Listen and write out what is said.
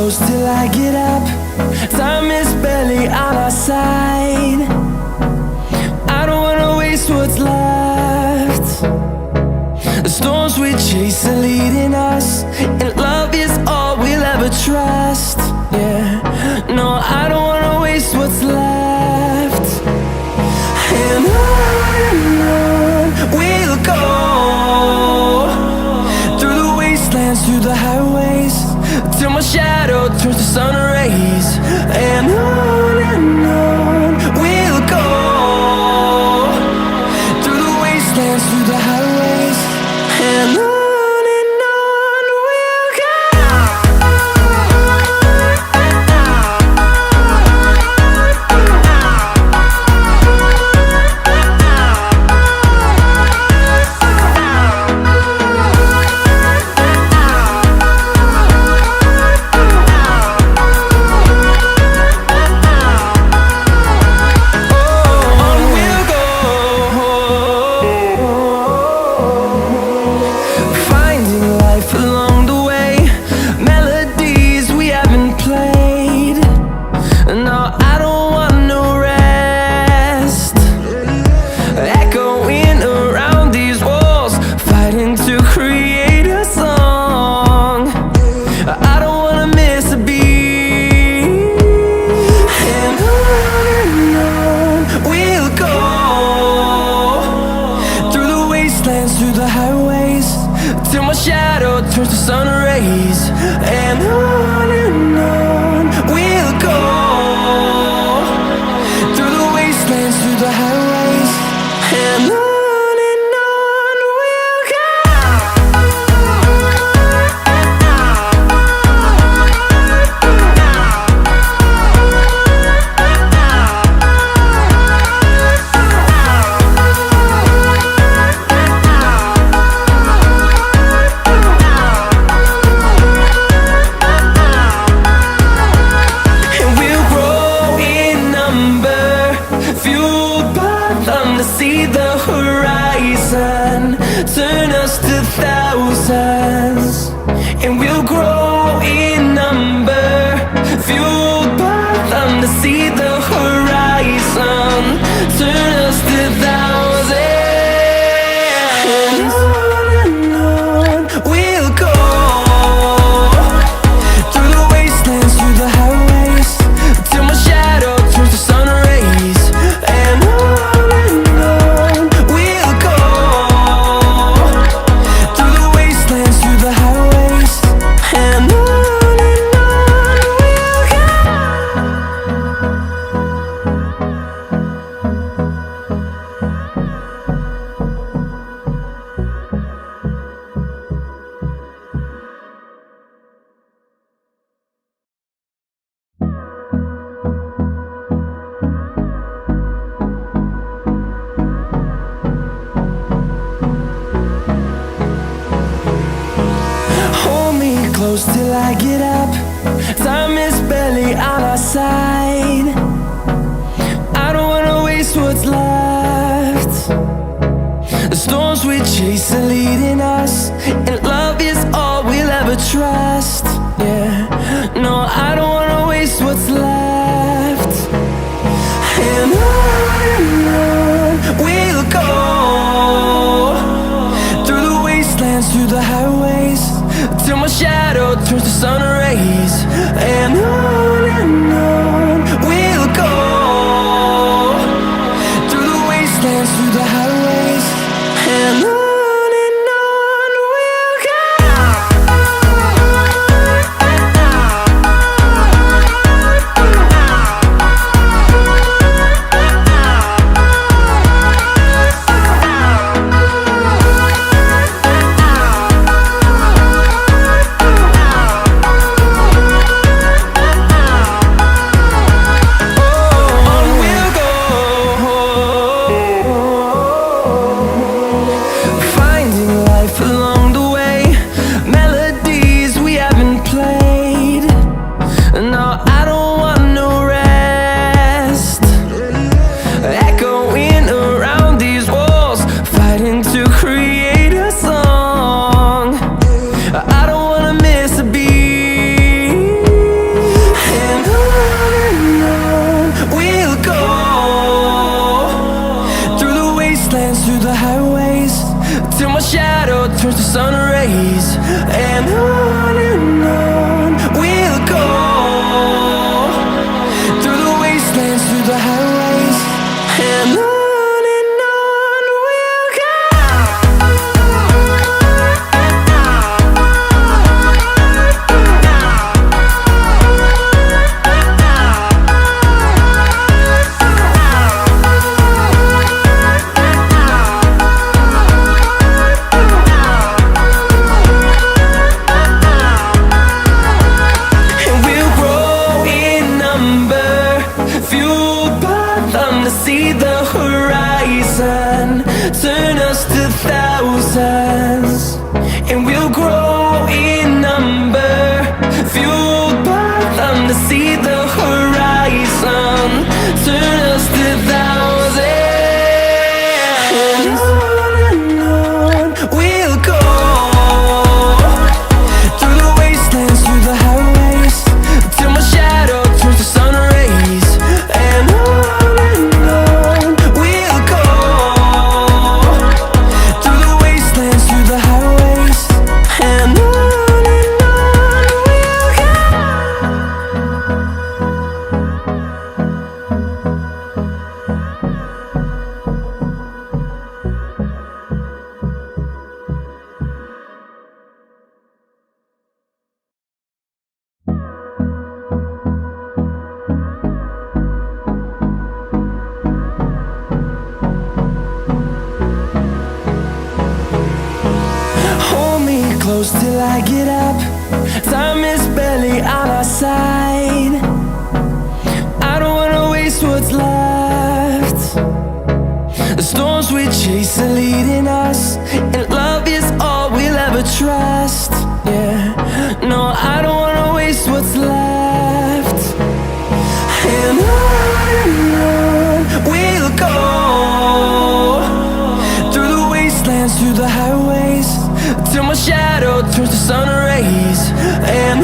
close till I get up. Time is barely on our side. I don't wanna waste what's left. The storms we chase are leading us, and love is all we'll ever trust. Yeah, no, I don't wanna waste what's left. And on we'll go, through the wastelands, through the highways, till my shadow turns to sun rays. And on we'll go, through the wastelands, through the highways, and on we'll go. Through the highways, till my shadow turns to sun rays. And on we'll go, through the wastelands, through the highways, and on we'll go. See the horizon, turn us to thousands, and we'll grow in number, fueled by them. To see the horizon, turn us to thousands, and on we'll go, through the wastelands, through the highways, till my shadow turns to sun rays. And close till I get up. Time is barely on our side. I don't wanna waste what's left. The storms we chase are leading us, and love is all we'll ever trust. Yeah, no, I don't wanna waste what's left. And on we'll go, through the wastelands, through the highways, till my shadow turns to sun rays. And on we'll go, through the wastelands, through the highways, and on we'll go. turns to sun rays, and on we'll go, through the wastelands, through the highways, and on we'll go. See the horizon, turn us to thousands, and we'll grow in number, fueled by them to see the horizon, turn us to thousands, and on we'll go, through the wastelands, through the highways, till my shadow turns to sun rays, and on close till I get up. Time is barely on our side. I don't wanna waste what's left. The storms we chase are leading us, and love is all we'll ever trust. Yeah, no, I don't wanna waste what's left. And on we'll go, through the wastelands, through the highways, till my shadow turns to sun rays, and